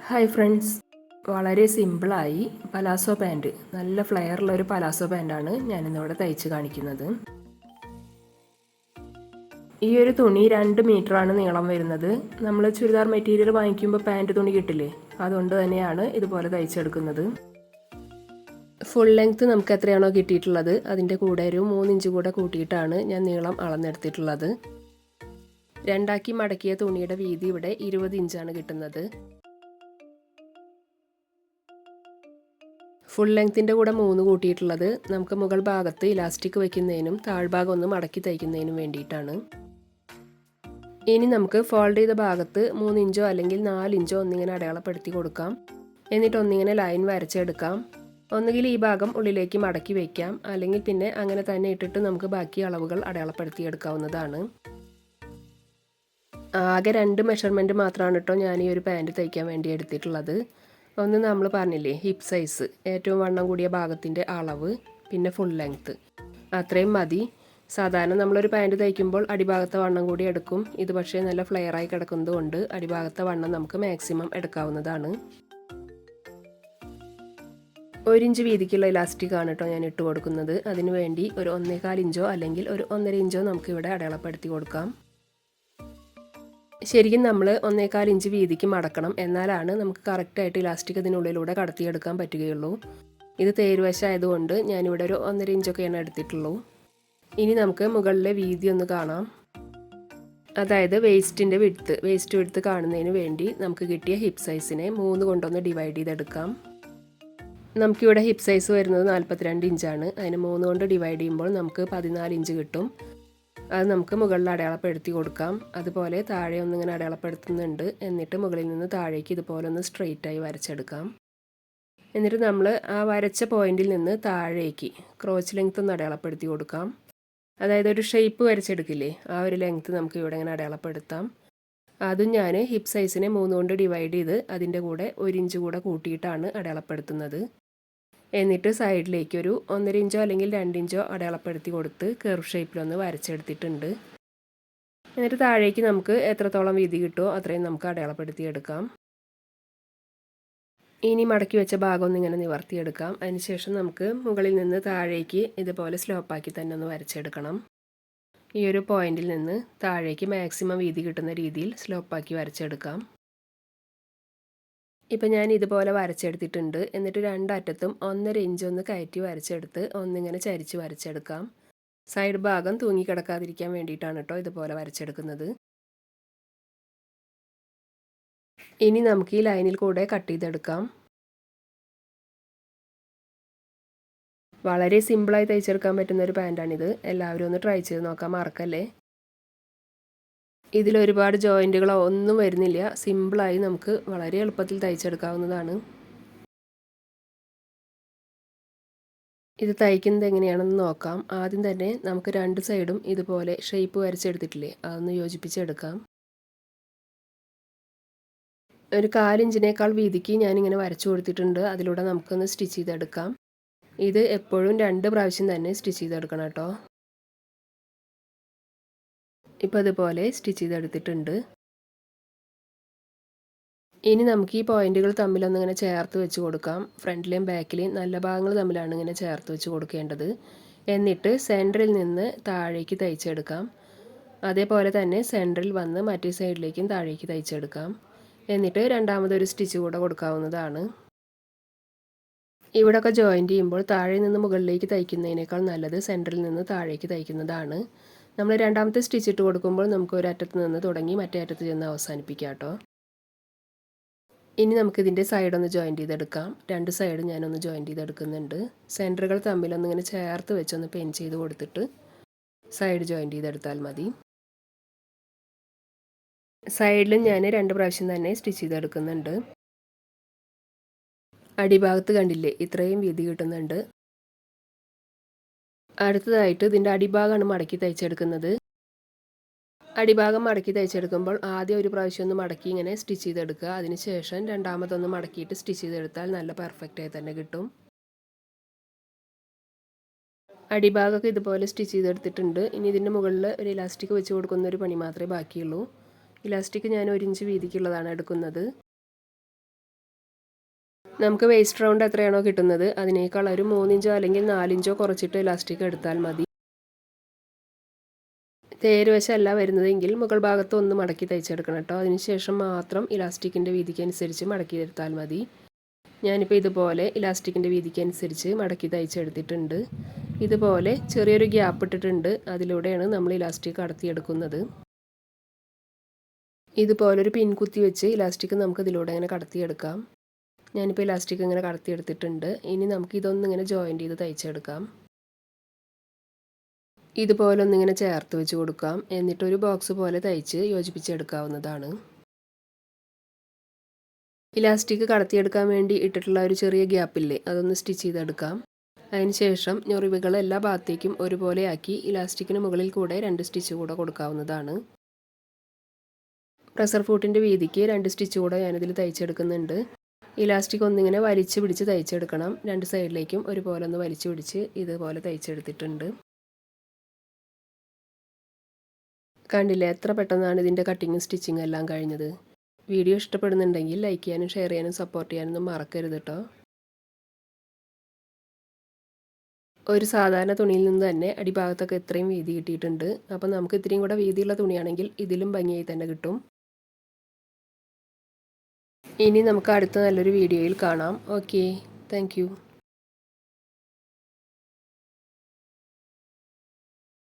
Hi friends, വളരെ സിമ്പിളായി palazzo pant, നല്ല ഫ്ലെയറുള്ള ഒരു പലാസോ പാൻറ്റാണ് ഞാനിന്നിവിടെ തയ്ച്ച് കാണിക്കുന്നത്. ഈ ഒരു തുണി 2 മീറ്ററാണ് നീളം വരുന്നത്. നമ്മൾ ചുരിദാർ മെറ്റീരിയൽ വാങ്ങിക്കുമ്പോൾ പാൻറ്റ് തുണി കിട്ടില്ലേ, അതുകൊണ്ട് തന്നെയാണ് ഇതുപോലെ തയ്ച്ചെടുക്കുന്നത്. ഫുൾ ലെങ്ത്ത് നമുക്ക് എത്രയാണോ കിട്ടിയിട്ടുള്ളത് അതിൻ്റെ കൂടെ ഒരു 3 ഇഞ്ച് കൂടെ കൂട്ടിയിട്ടാണ് ഞാൻ നീളം അളന്നെടുത്തിട്ടുള്ളത്. രണ്ടാക്കി മടക്കിയ തുണിയുടെ വീതി ഇവിടെ 20 ഇഞ്ചാണ് കിട്ടുന്നത്. ഫുൾ ലെങ്ത്തിൻ്റെ കൂടെ 3 കൂട്ടിയിട്ടുള്ളത് നമുക്ക് മുകൾ ഭാഗത്ത് ഇലാസ്റ്റിക് വയ്ക്കുന്നതിനും താഴ്ഭാഗം ഒന്ന് മടക്കി തയ്ക്കുന്നതിനും വേണ്ടിയിട്ടാണ്. ഇനി നമുക്ക് ഫോൾഡ് ചെയ്ത ഭാഗത്ത് 3 ഇഞ്ചോ അല്ലെങ്കിൽ 4 ഇഞ്ചോ ഒന്നിങ്ങനെ അടയാളപ്പെടുത്തി കൊടുക്കാം. എന്നിട്ട് ഒന്നിങ്ങനെ ലൈൻ വരച്ചെടുക്കാം. ഒന്നുകിൽ ഈ ഭാഗം ഉള്ളിലേക്ക് മടക്കി വയ്ക്കാം, അല്ലെങ്കിൽ പിന്നെ അങ്ങനെ തന്നെ ഇട്ടിട്ട് നമുക്ക് ബാക്കി അളവുകൾ അടയാളപ്പെടുത്തിയെടുക്കാവുന്നതാണ്. ആകെ 2 മെഷർമെൻറ്റ് മാത്രമാണ് കേട്ടോ ഞാൻ ഈ ഒരു പാൻറ്റ് തയ്ക്കാൻ വേണ്ടി എടുത്തിട്ടുള്ളത്. ഒന്ന് നമ്മൾ പറഞ്ഞില്ലേ, ഹിപ്പ് സൈസ്, ഏറ്റവും വണ്ണം കൂടിയ ഭാഗത്തിൻ്റെ അളവ്, പിന്നെ ഫുൾ ലെങ്ത്ത്, അത്രയും മതി. സാധാരണ നമ്മളൊരു പാൻറ്റ് തയ്ക്കുമ്പോൾ അടിഭാഗത്തെ വണ്ണം കൂടി എടുക്കും. ഇത് പക്ഷേ നല്ല ഫ്ലെയറായി കിടക്കുന്നത് കൊണ്ട് അടിഭാഗത്തെ വണ്ണം നമുക്ക് മാക്സിമം എടുക്കാവുന്നതാണ്. 1 ഇഞ്ച് വീതിക്കുള്ള ഇലാസ്റ്റിക്കാണ് കേട്ടോ ഞാൻ ഇട്ട് കൊടുക്കുന്നത്. അതിനു വേണ്ടി ഒരു 1.25 ഇഞ്ചോ അല്ലെങ്കിൽ ഒരു 1.5 ഇഞ്ചോ നമുക്കിവിടെ അടയാളപ്പെടുത്തി കൊടുക്കാം. ശരിക്കും നമ്മൾ 1.25 ഇഞ്ച് വീതിക്ക് മടക്കണം, എന്നാലാണ് നമുക്ക് കറക്റ്റായിട്ട് ഇലാസ്റ്റിക് അതിനുള്ളിലൂടെ കടത്തിയെടുക്കാൻ പറ്റുകയുള്ളൂ. ഇത് തേരുവശമായതുകൊണ്ട് ഞാനിവിടെ ഒരു 1.5 ഇഞ്ചൊക്കെയാണ് എടുത്തിട്ടുള്ളൂ. ഇനി നമുക്ക് മുകളിലെ വീതി ഒന്ന് കാണാം. അതായത് വേസ്റ്റ് വിഡ്ത്ത് കാണുന്നതിന് വേണ്ടി നമുക്ക് കിട്ടിയ ഹിപ്പ് സൈസിനെ 3 കൊണ്ടൊന്ന് ഡിവൈഡ് ചെയ്തെടുക്കാം. നമുക്കിവിടെ ഹിപ്പ് സൈസ് വരുന്നത് 42 ഇഞ്ചാണ്. അതിന് 3 കൊണ്ട് ഡിവൈഡ് ചെയ്യുമ്പോൾ നമുക്ക് 14 ഇഞ്ച് കിട്ടും. അത് നമുക്ക് മുകളിൽ അടയാളപ്പെടുത്തി കൊടുക്കാം. അതുപോലെ താഴെ ഒന്നിങ്ങനെ അടയാളപ്പെടുത്തുന്നുണ്ട്. എന്നിട്ട് മുകളിൽ നിന്ന് താഴേക്ക് ഇതുപോലെ ഒന്ന് സ്ട്രെയിറ്റായി വരച്ചെടുക്കാം. എന്നിട്ട് നമ്മൾ ആ വരച്ച പോയിന്റിൽ നിന്ന് താഴേക്ക് ക്രോച്ച് ലെങ്ത് ഒന്ന് അടയാളപ്പെടുത്തി കൊടുക്കാം. അതായത് ഒരു ഷേപ്പ് വരച്ചെടുക്കില്ലേ, ആ ഒരു ലെങ്ത് നമുക്ക് ഇവിടെ ഇങ്ങനെ അടയാളപ്പെടുത്താം. അതും ഞാൻ ഹിപ്പ് സൈസിനെ 3 കൊണ്ട് ഡിവൈഡ് ചെയ്ത് അതിൻ്റെ കൂടെ 1 ഇഞ്ച് കൂടെ കൂട്ടിയിട്ടാണ് അടയാളപ്പെടുത്തുന്നത്. എന്നിട്ട് സൈഡിലേക്ക് ഒരു 1.5 ഇഞ്ചോ അല്ലെങ്കിൽ 2 ഇഞ്ചോ അടയാളപ്പെടുത്തി കൊടുത്ത് കർവ് ഷേപ്പിലൊന്ന് വരച്ചെടുത്തിട്ടുണ്ട്. എന്നിട്ട് താഴേക്ക് നമുക്ക് എത്രത്തോളം വീതി കിട്ടുമോ അത്രയും നമുക്ക് അടയാളപ്പെടുത്തിയെടുക്കാം. ഇനി മടക്കി വെച്ച ഭാഗം ഒന്നിങ്ങനെ നിവർത്തിയെടുക്കാം. അതിനുശേഷം നമുക്ക് മുകളിൽ നിന്ന് താഴേക്ക് ഇതുപോലെ സ്ലോപ്പാക്കി തന്നെ ഒന്ന് വരച്ചെടുക്കണം. ഈ ഒരു പോയിന്റിൽ നിന്ന് താഴേക്ക് മാക്സിമം വീതി കിട്ടുന്ന രീതിയിൽ സ്ലോപ്പാക്കി വരച്ചെടുക്കാം. ഇപ്പം ഞാൻ ഇതുപോലെ വരച്ചെടുത്തിട്ടുണ്ട്. എന്നിട്ട് രണ്ടറ്റത്തും 1.5 ഇഞ്ച് ഒന്ന് കയറ്റി വരച്ചെടുത്ത് ഒന്നിങ്ങനെ ചരിച്ച് വരച്ചെടുക്കാം. സൈഡ് ഭാഗം തൂങ്ങിക്കിടക്കാതിരിക്കാൻ വേണ്ടിയിട്ടാണ് കേട്ടോ ഇതുപോലെ വരച്ചെടുക്കുന്നത്. ഇനി നമുക്ക് ഈ ലൈനിൽ കൂടെ കട്ട് ചെയ്തെടുക്കാം. വളരെ സിമ്പിളായി തയ്ച്ചെടുക്കാൻ പറ്റുന്ന ഒരു പാൻറ്റാണിത്. എല്ലാവരും ഒന്ന് ട്രൈ ചെയ്ത് നോക്കാൻ മറക്കല്ലേ. ഇതിലൊരുപാട് ജോയിൻറ്റുകളോ ഒന്നും വരുന്നില്ല. സിമ്പിളായി നമുക്ക് വളരെ എളുപ്പത്തിൽ തയ്ച്ചെടുക്കാവുന്നതാണ്. ഇത് തയ്ക്കുന്നത് എങ്ങനെയാണെന്ന് നോക്കാം. ആദ്യം തന്നെ നമുക്ക് 2 സൈഡും ഇതുപോലെ ഷേപ്പ് വരച്ചെടുത്തിട്ടില്ലേ, അതൊന്ന് യോജിപ്പിച്ചെടുക്കാം. ഒരു 1/4 ഇഞ്ചിനേക്കാൾ വീതിക്ക് ഞാനിങ്ങനെ വരച്ചു കൊടുത്തിട്ടുണ്ട്. അതിലൂടെ നമുക്കൊന്ന് സ്റ്റിച്ച് ചെയ്തെടുക്കാം. ഇത് എപ്പോഴും 2 പ്രാവശ്യം തന്നെ സ്റ്റിച്ച് ചെയ്തെടുക്കണം കേട്ടോ. ഇപ്പോൾ ഇതുപോലെ സ്റ്റിച്ച് ചെയ്തെടുത്തിട്ടുണ്ട്. ഇനി നമുക്ക് ഈ പോയിന്റുകൾ തമ്മിലൊന്നിങ്ങനെ ചേർത്ത് വെച്ച് കൊടുക്കാം. ഫ്രണ്ടിലെയും ബാക്കിലെയും നല്ല ഭാഗങ്ങൾ തമ്മിലാണ് ഇങ്ങനെ ചേർത്ത് വെച്ച് കൊടുക്കേണ്ടത്. എന്നിട്ട് സെൻറ്ററിൽ നിന്ന് താഴേക്ക് തയ്ച്ചെടുക്കാം. അതേപോലെ തന്നെ സെൻറ്ററിൽ വന്ന് മറ്റേ സൈഡിലേക്കും താഴേക്ക് തയ്ച്ചെടുക്കാം. എന്നിട്ട് രണ്ടാമതൊരു സ്റ്റിച്ച് കൂടെ കൊടുക്കാവുന്നതാണ്. ഇവിടെയൊക്കെ ജോയിൻറ്റ് ചെയ്യുമ്പോൾ താഴെ നിന്ന് മുകളിലേക്ക് തയ്ക്കുന്നതിനേക്കാൾ നല്ലത് സെൻറ്ററിൽ നിന്ന് താഴേക്ക് തയ്ക്കുന്നതാണ്. നമ്മൾ രണ്ടാമത്തെ സ്റ്റിച്ച് ഇട്ട് കൊടുക്കുമ്പോൾ നമുക്ക് ഒരറ്റത്ത് നിന്ന് തുടങ്ങി മറ്റേ അറ്റത്ത് ചെന്ന് അവസാനിപ്പിക്കാം കേട്ടോ. ഇനി നമുക്കിതിൻ്റെ സൈഡൊന്ന് ജോയിൻറ്റ് ചെയ്തെടുക്കാം. 2 സൈഡ് ഞാനൊന്ന് ജോയിൻറ്റ് ചെയ്തെടുക്കുന്നുണ്ട്. സെൻറ്ററുകൾ തമ്മിലൊന്നിങ്ങനെ ചേർത്ത് വെച്ചൊന്ന് പെയിൻ ചെയ്ത് കൊടുത്തിട്ട് സൈഡ് ജോയിൻറ്റ് ചെയ്തെടുത്താൽ മതി. സൈഡിലും ഞാൻ 2 പ്രാവശ്യം തന്നെ സ്റ്റിച്ച് ചെയ്തെടുക്കുന്നുണ്ട്. അടിഭാഗത്ത് കണ്ടില്ലേ, ഇത്രയും വീതി കിട്ടുന്നുണ്ട്. അടുത്തതായിട്ട് ഇതിൻ്റെ അടിഭാഗമാണ് മടക്കി തയ്ച്ചെടുക്കുന്നത്. അടിഭാഗം മടക്കി തയ്ച്ചെടുക്കുമ്പോൾ ആദ്യം ഒരു പ്രാവശ്യം ഒന്ന് മടക്കി ഇങ്ങനെ സ്റ്റിച്ച് ചെയ്തെടുക്കുക. അതിനുശേഷം രണ്ടാമതൊന്ന് മടക്കിയിട്ട് സ്റ്റിച്ച് ചെയ്തെടുത്താൽ നല്ല പെർഫെക്റ്റായി തന്നെ കിട്ടും. അടിഭാഗമൊക്കെ ഇതുപോലെ സ്റ്റിച്ച് ചെയ്തെടുത്തിട്ടുണ്ട്. ഇനി ഇതിൻ്റെ മുകളിൽ ഒരു ഇലാസ്റ്റിക് വെച്ച് കൊടുക്കുന്ന ഒരു പണി മാത്രമേ ബാക്കിയുള്ളൂ. ഇലാസ്റ്റിക് ഞാൻ 1 ഇഞ്ച് വീതിക്കുള്ളതാണ് എടുക്കുന്നത്. നമുക്ക് വേസ്റ്റ് റൗണ്ട് എത്രയാണോ കിട്ടുന്നത് അതിനേക്കാൾ ഒരു 3 ഇഞ്ചോ അല്ലെങ്കിൽ 4 ഇഞ്ചോ കുറച്ചിട്ട് ഇലാസ്റ്റിക് എടുത്താൽ മതി. തേരുവശമല്ല വരുന്നതെങ്കിൽ മുകൾ ഭാഗത്ത് ഒന്ന് മടക്കി തയ്ച്ചെടുക്കണം കേട്ടോ. അതിനുശേഷം മാത്രം ഇലാസ്റ്റിക്കിൻ്റെ വീതിക്ക് അനുസരിച്ച് മടക്കി എടുത്താൽ മതി. ഞാനിപ്പോൾ ഇതുപോലെ ഇലാസ്റ്റിക്കിൻ്റെ വീതിക്ക് അനുസരിച്ച് മടക്കി തയ്ച്ചെടുത്തിട്ടുണ്ട്. ഇതുപോലെ ചെറിയൊരു ഗ്യാപ്പ് ഇട്ടിട്ടുണ്ട്. അതിലൂടെയാണ് നമ്മൾ ഇലാസ്റ്റിക് കടത്തിയെടുക്കുന്നത്. ഇതുപോലൊരു പിൻ കുത്തി വെച്ച് ഇലാസ്റ്റിക് നമുക്ക് ഇതിലൂടെ അങ്ങനെ കടത്തിയെടുക്കാം. ഞാനിപ്പോൾ ഇലാസ്റ്റിക് ഇങ്ങനെ കടത്തിയെടുത്തിട്ടുണ്ട്. ഇനി നമുക്ക് ഇതൊന്നിങ്ങനെ ജോയിൻ്റ് ചെയ്ത് തയ്ച്ചെടുക്കാം. ഇതുപോലെ ഒന്നിങ്ങനെ ചേർത്ത് വെച്ച് കൊടുക്കാം. എന്നിട്ടൊരു ബോക്സ് പോലെ തയ്ച്ച് യോജിപ്പിച്ചെടുക്കാവുന്നതാണ്. ഇലാസ്റ്റിക് കടത്തിയെടുക്കാൻ വേണ്ടി ഇട്ടിട്ടുള്ള ഒരു ചെറിയ ഗ്യാപ്പില്ലേ, അതൊന്ന് സ്റ്റിച്ച് ചെയ്തെടുക്കാം. അതിനുശേഷം ഞൊറിവുകൾ എല്ലാ ഭാഗത്തേക്കും ഒരുപോലെ ആക്കി ഇലാസ്റ്റിക്കിന് മുകളിൽ കൂടെ 2 സ്റ്റിച്ച് കൂടെ കൊടുക്കാവുന്നതാണ്. പ്രസർ ഫൂട്ടിൻ്റെ വീതിക്ക് 2 സ്റ്റിച്ച് കൂടെ ഞാനിതിൽ തയ്ച്ചെടുക്കുന്നുണ്ട്. ഇലാസ്റ്റിക് ഒന്നിങ്ങനെ വലിച്ചു പിടിച്ച് തയ്ച്ചെടുക്കണം. 2 സൈഡിലേക്കും ഒരുപോലെ ഒന്ന് വലിച്ചു പിടിച്ച് ഇതുപോലെ തയ്ച്ചെടുത്തിട്ടുണ്ട്. കണ്ടില്ലേ, എത്ര പെട്ടെന്നാണ് ഇതിൻ്റെ കട്ടിങ്ങും സ്റ്റിച്ചിങ്ങും എല്ലാം കഴിഞ്ഞത്. വീഡിയോ ഇഷ്ടപ്പെടുന്നുണ്ടെങ്കിൽ ലൈക്ക് ചെയ്യാനും ഷെയർ ചെയ്യാനും സപ്പോർട്ട് ചെയ്യാനൊന്നും മറക്കരുത് കേട്ടോ. ഒരു സാധാരണ തുണിയിൽ നിന്ന് തന്നെ അടിഭാഗത്തൊക്കെ ഇത്രയും വീതി കിട്ടിയിട്ടുണ്ട്. അപ്പം നമുക്ക് ഇത്രയും കൂടെ വീതിയുള്ള തുണിയാണെങ്കിൽ ഇതിലും ഭംഗിയായി തന്നെ കിട്ടും. ഇനി നമുക്ക് അടുത്ത നല്ലൊരു വീഡിയോയിൽ കാണാം. Okay, thank you.